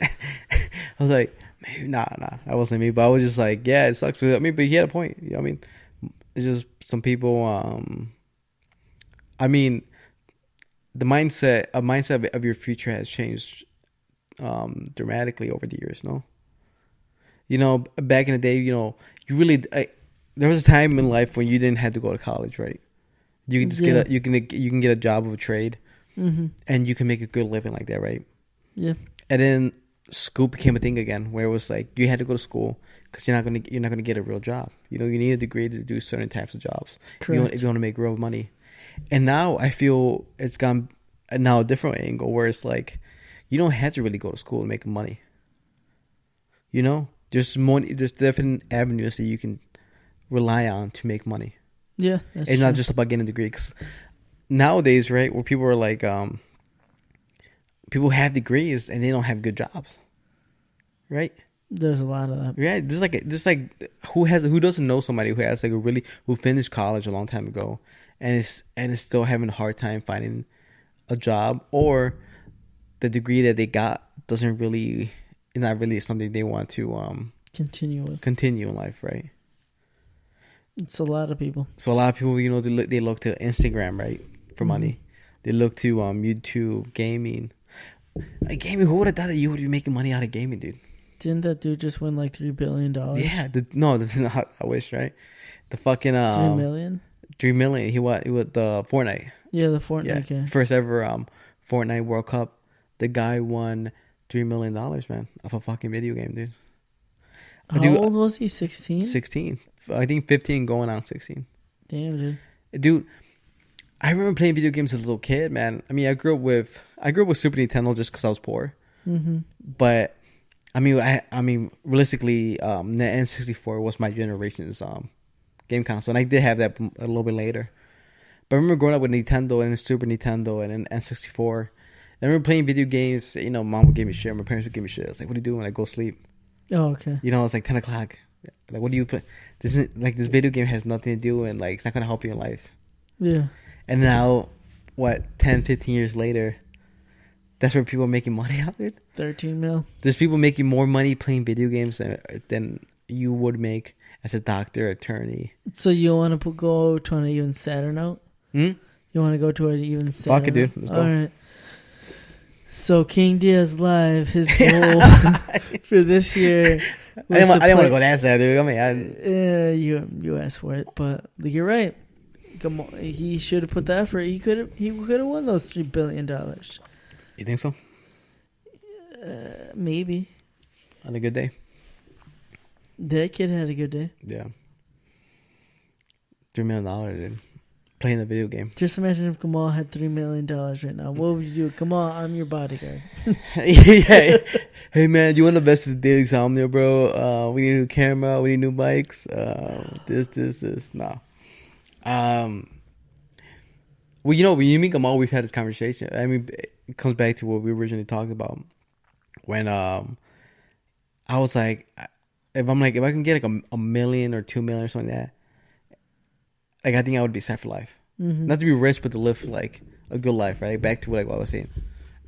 I was like, maybe nah, that wasn't me. But I was just like, yeah, it sucks. I mean, but he had a point. You know what I mean? It's just some people. I mean, the mindset of your future has changed dramatically over the years. No. Back in the day, you really. There was a time in life when you didn't have to go to college, right? You can just you can get a job of a trade, and you can make a good living like that, right? Yeah. And then school became a thing again, where it was like you had to go to school because you're not gonna get a real job. You need a degree to do certain types of jobs. Correct. If you want to make real money. And now I feel it's gone now a different angle where it's like you don't have to really go to school to make money. There's money. There's different avenues that you can rely on to make money. Yeah, It's not just about getting a degree. 'Cause nowadays, right, where people are like, people have degrees and they don't have good jobs, right? There's a lot of that. Yeah, who doesn't know somebody who has like who finished college a long time ago and is still having a hard time finding a job, or the degree that they got not really something they want to continue in life, right? It's a lot of people. So a lot of people, they look to Instagram, right, for money. They look to YouTube, gaming. Like gaming, who would have thought that you would be making money out of gaming, dude? Didn't that dude just win like $3 billion? Yeah, no, this is not. I wish, right? The fucking 3 million. 3 million. He was the Fortnite. Yeah, the Fortnite game. First ever Fortnite World Cup. The guy won $3 million, man, off a fucking video game, dude. How old was he? 16. 16. I think 15, going on 16. Damn, dude. I remember playing video games as a little kid, man. I mean, I grew up with Super Nintendo just because I was poor. Mm-hmm. But I mean, realistically, the N64 was my generation's game console, and I did have that a little bit later. But I remember growing up with Nintendo and Super Nintendo and an N64. I remember playing video games. Mom would give me shit. My parents would give me shit. I was like, "What do you do when I go sleep?" Oh, okay. It's like 10 o'clock. Like, what do you put? This video game has nothing to do, and like it's not gonna help you in life. Yeah. And now, 10, 15 years later, that's where people are making money out there. 13 mil. There's people making more money playing video games than you would make as a doctor, attorney. So you want to go to an even sadder note? You want to go to an even sadder Fuck it, dude. Let's go. All right. So King Diaz live, his goal for this year. I didn't want to go that sad, dude. I mean, you asked for it, but you're right. He should have put the effort. He could have won those $3 billion. You think so? Maybe. On a good day. That kid had a good day. Yeah. $3 million, dude. Playing a video game. Just imagine if Gamal had $3 million right now. What would you do? Gamal, I'm your bodyguard. Yeah. Hey man, do you want to invest in Daily Insomnia, bro? We need a new camera. We need new mics. This. No. Well, when you meet Gamal, we've had this conversation. I mean, it comes back to what we originally talked about. When I was like, if I can get like a million or 2 million or something like that, like I think I would be set for life. Mm-hmm. Not to be rich, but to live like a good life, right? Back to what I was saying,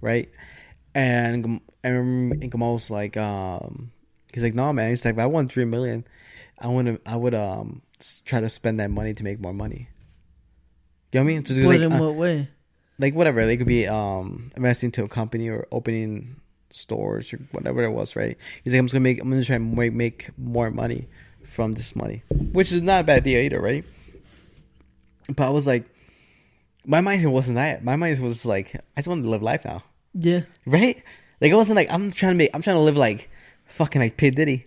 right? And Gamal was like, he's like, no, man. He's like, if I won 3 million, I would try to spend that money to make more money. You know what I mean? So but in what way? Like whatever. They could be investing into a company or opening stores or whatever it was, right? He's like, I'm gonna try and make more money from this money, which is not a bad idea either, right? But I was like, my mindset wasn't that. My mindset was like, I just wanted to live life now. Yeah. Right? Like, it wasn't like, I'm trying to live like fucking like P. Diddy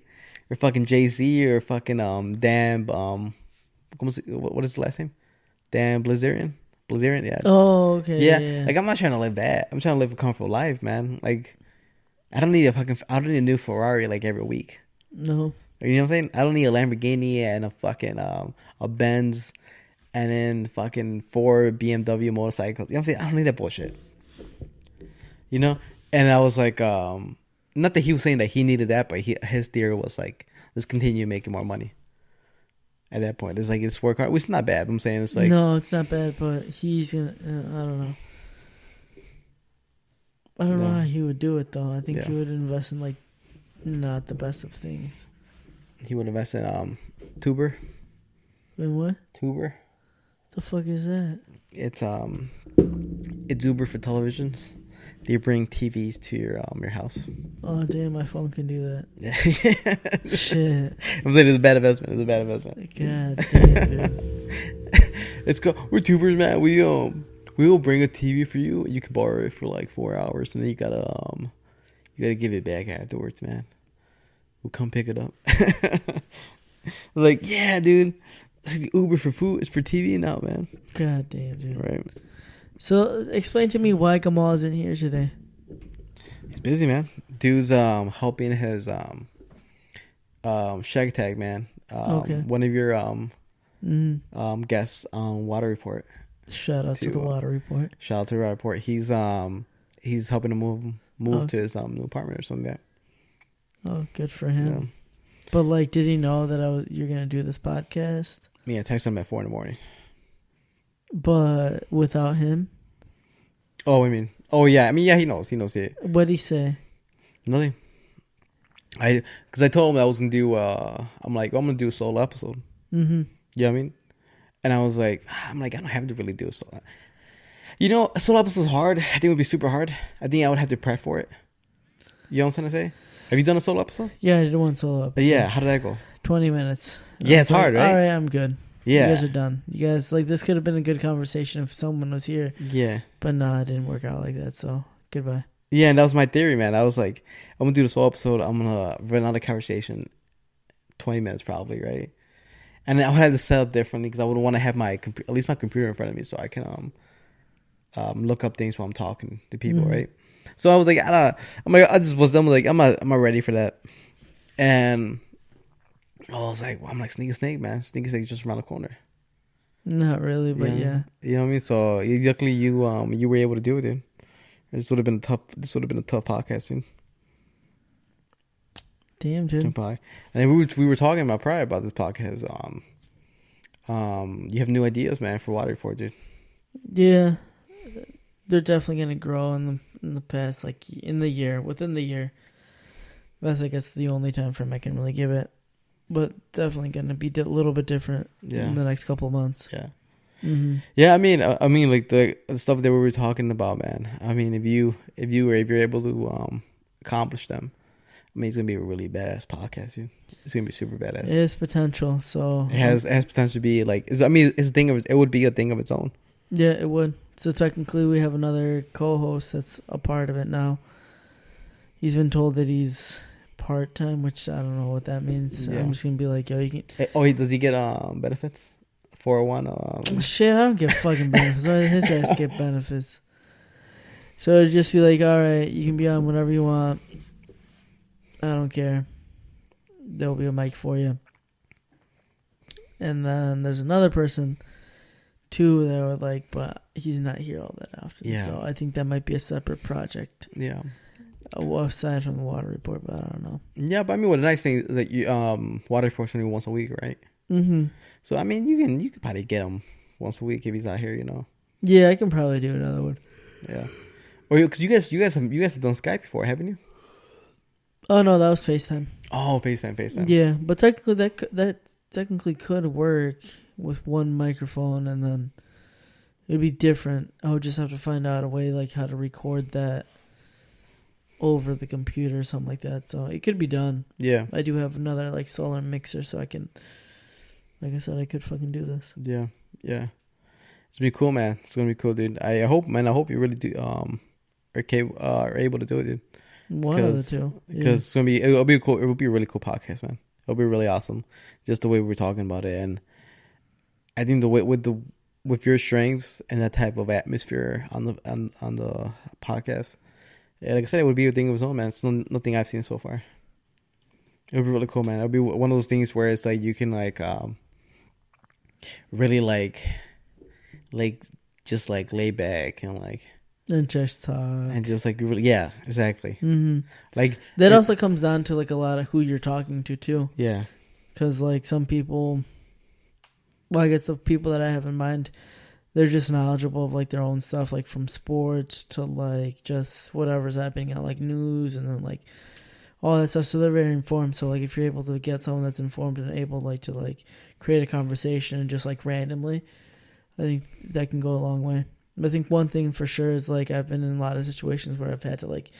or fucking Jay-Z or fucking Dan, what is the last name? Dan Blazarian, yeah. Oh, okay. Yeah. Like, I'm not trying to live that. I'm trying to live a comfortable life, man. Like, I don't need a new Ferrari like every week. No. You know what I'm saying? I don't need a Lamborghini and a fucking a Benz and then fucking 4 BMW motorcycles. You know what I'm saying? I don't need that bullshit. And I was like, not that he was saying that he needed that, but his theory was like, let's continue making more money. At that point, it's like, it's work hard, which is not bad. I'm saying it's like, no, it's not bad, but he's gonna. I don't know. I don't know how he would do it though. I think he would invest in like not the best of things. He would invest in Tuber. In what? Tuber. The fuck is that? It's Uber for televisions. They bring TVs to your house. Oh damn, my phone can do that. Yeah. Shit. I'm saying it's a bad investment. God damn, dude. Let's go. We're tubers, man. We will bring a TV for you. You can borrow it for like 4 hours, and then you gotta give it back afterwards, man. We'll come pick it up. Like, yeah, dude. Uber for food. It's for TV now, man. God damn, dude. Right. So, explain to me why Gamal isn't here today. He's busy, man. Dude's helping his Shag Tag, man. Okay. One of your guests on Water Report. Shout out to the Water Report. Shout out to the Water Report. He's helping to move to his new apartment or something like that. Oh, good for him. Yeah. But like, did he know that you're gonna do this podcast? Yeah, text him at 4 a.m. But without him? Oh, I mean, oh yeah, I mean, yeah, he knows it. What'd he say? Nothing. Because I told him I was gonna do. I'm like, I'm gonna do a solo episode. Mm-hmm. You know what I mean? And I was like, I don't have to really do a solo. You know, a solo episode is hard. I think it would be super hard. I think I would have to prep for it. You know what I'm trying to say? Have you done a solo episode? Yeah, I did one solo episode. Yeah, how did that go? 20 minutes. Yeah, it's hard, right? All right, I'm good. Yeah. You guys are done. You guys, like, this could have been a good conversation if someone was here. Yeah. But no, it didn't work out like that, so goodbye. Yeah, and that was my theory, man. I was like, I'm going to do this whole episode. I'm going to run out of conversation 20 minutes probably, right? And I would have to set up differently because I would want to have at least my computer in front of me so I can look up things while I'm talking to people, right? So I was like, I just was done with like, I'm not ready for that. And I was like, well, I'm like, Sneaky Snake, man. Sneaky Snake just around the corner. Not really, but yeah. You know what I mean? So luckily you were able to do it, dude. This would have been a tough podcast, dude. Damn, dude. And then we were talking about prior about this podcast. You have new ideas, man, for Water Report, dude. Yeah, they're definitely gonna grow in the past, like within the year. That's, I guess, the only time frame I can really give it, but definitely gonna be a little bit different in the next couple of months. Yeah. Mm-hmm. Yeah, I mean, like the stuff that we were talking about, man. I mean, if you're able to accomplish them, I mean, it's gonna be a really badass podcast, dude. It's gonna be super badass. It has potential, so it has potential to be like. It would be a thing of its own. Yeah, it would. So technically, we have another co-host that's a part of it now. He's been told that he's part-time, which I don't know what that means. Yeah. I'm just gonna be like, yo, you can. Oh, does he get benefits? 401. Shit, I don't get fucking benefits. His ass get benefits. So it'd just be like, all right, you can be on whenever you want. I don't care. There'll be a mic for you. And then there's another person too that would like, but he's not here all that often. Yeah. So I think that might be a separate project. Yeah. Aside from the Water Report, but I don't know. Yeah, but I mean, what the nice thing is that you Water Report's only once a week, right? Mm-hmm. So I mean, you could probably get him once a week if he's not here, you know. Yeah, I can probably do another one. Yeah. Or because you guys have done Skype before, haven't you? Oh no, that was FaceTime. Oh, FaceTime. Yeah, but technically that technically could work with one microphone, and then it'd be different. I would just have to find out a way like how to record that over the computer or something like that. So it could be done. Yeah. I do have another like solar mixer, so I can, like I said, I could fucking do this. Yeah. Yeah. It's gonna be cool, man. It's gonna be cool, dude. I hope you really do are able to do it, dude. One of the two. Because it'll be cool. It will be a really cool podcast, man. It'll be really awesome. Just the way we were talking about it, and I think the way with your strengths and that type of atmosphere on the podcast, yeah, like I said, it would be a thing of its own, man. It's nothing I've seen so far. It would be really cool, man. It'll be one of those things where it's like you can like really like just like lay back and like. And just talk. And just like, really, yeah, exactly. Mm-hmm. Like that also comes down to like a lot of who you're talking to too. Yeah. Because like some people, well, I guess the people that I have in mind, they're just knowledgeable of like their own stuff, like from sports to like just whatever's happening on like news and then like all that stuff. So they're very informed. So like if you're able to get someone that's informed and able like to like create a conversation and just like randomly, I think that can go a long way. I think one thing for sure is like I've been in a lot of situations where I've had to like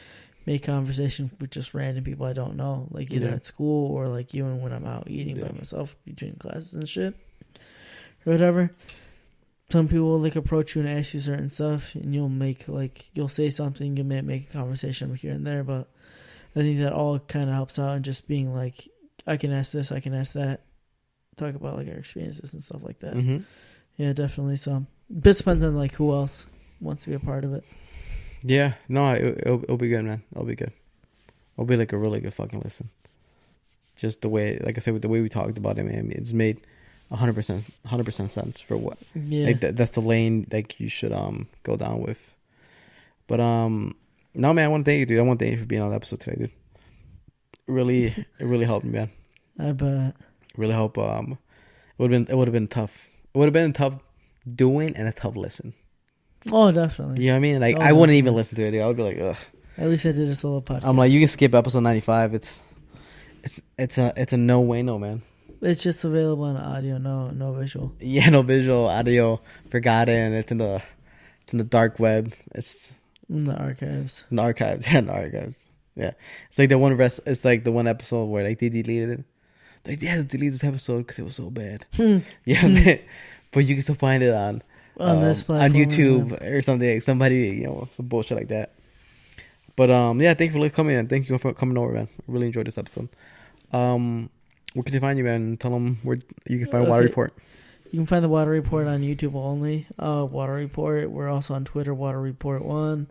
make conversation with just random people I don't know, like either at school or like even when I'm out eating by myself between classes and shit or whatever. Some people will like approach you and ask you certain stuff, and you'll say something, you may make a conversation here and there, but I think that all kind of helps out and just being like, I can ask this, I can ask that, talk about like our experiences and stuff like that. Mm-hmm. Yeah, definitely. So this depends on like who else wants to be a part of it. Yeah, no, it'll be good, man. It'll be good. It'll be like a really good fucking listen. just the way, like I said, with the way we talked about it, man, it's made 100% sense for what. Yeah. Like that's the lane like you should go down with. But no, man, I want to thank you, dude. I want to thank you for being on the episode today, dude. It really helped me, man. I bet. Really helped. It would have been tough. It would have been tough doing and a tough listen. Oh, definitely. You know what I mean? Like I wouldn't even listen to it, dude. I would be like, ugh. At least I did a solo podcast. I'm like, you can skip episode 95. It's a no way, no, man. It's just available on audio, no visual. Yeah, no visual, audio, forgotten. It's in the dark web. It's In the archives. in the archives. Yeah, in the archives. Yeah, it's like the one It's like the one episode where like they deleted it. Like they had to delete this episode because it was so bad. Yeah, but you can still find it on this platform, on YouTube or something. Like somebody, some bullshit like that. But yeah, thank you for coming in. Thank you for coming over, man. I really enjoyed this episode. Where can they find you, man? Tell them where you can find Water Report. You can find the Water Report on YouTube only. Water Report. We're also on Twitter, Water Report 1.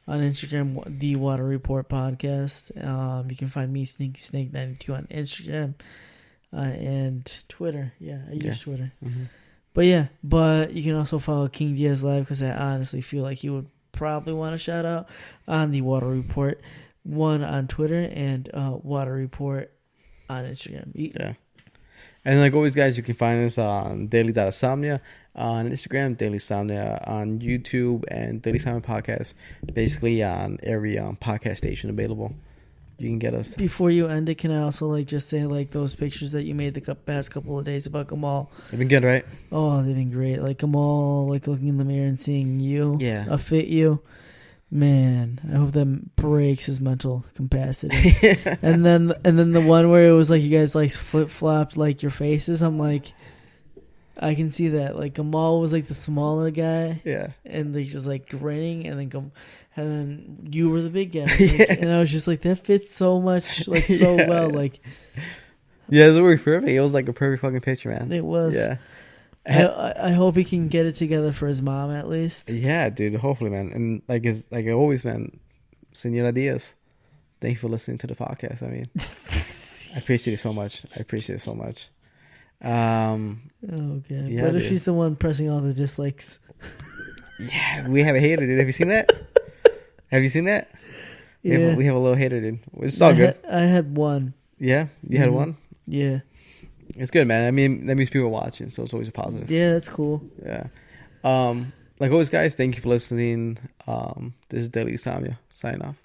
On Instagram, The Water Report Podcast. You can find me, Snake92, on Instagram and Twitter. Yeah, I use Twitter. Mm-hmm. But you can also follow King Diaz Live because I honestly feel like he would probably want a shout out on The Water Report 1 on Twitter and Water Report on Instagram. Yeah. And like always, guys, you can find us on Insomnia on Instagram, Insomnia on YouTube, and Daily Insomnia Podcast, basically on every podcast station available. You can get us. Before you end it, can I also just say those pictures that you made the past couple of days about GAMMAL? They've been good, right? Oh, they've been great. GAMMAL, looking in the mirror and seeing you, a fit you. Man, I hope that breaks his mental capacity. and then the one where it was you guys flip flopped your faces. I'm like, I can see that. GAMMAL was the smaller guy. Yeah. And they just grinning, and then you were the big guy. And I was just that fits so much, so well. Yeah, it worked perfect. It was a perfect fucking picture, man. It was. Yeah. I hope he can get it together for his mom at least. Yeah, dude. Hopefully, man. And like always, man. Senora Diaz, thank you for listening to the podcast. I mean, I appreciate it so much. Okay. Yeah, what if she's the one pressing all the dislikes? Yeah, we have a hater, dude. Have you seen that? Yeah. We have a little hater, dude. It's all good. I had one. Yeah, you had one. Yeah. It's good, man. I mean, that means people are watching, so it's always a positive. Yeah, that's cool. Yeah. Like always, guys, thank you for listening. This is Daily Insomnia. Signing off.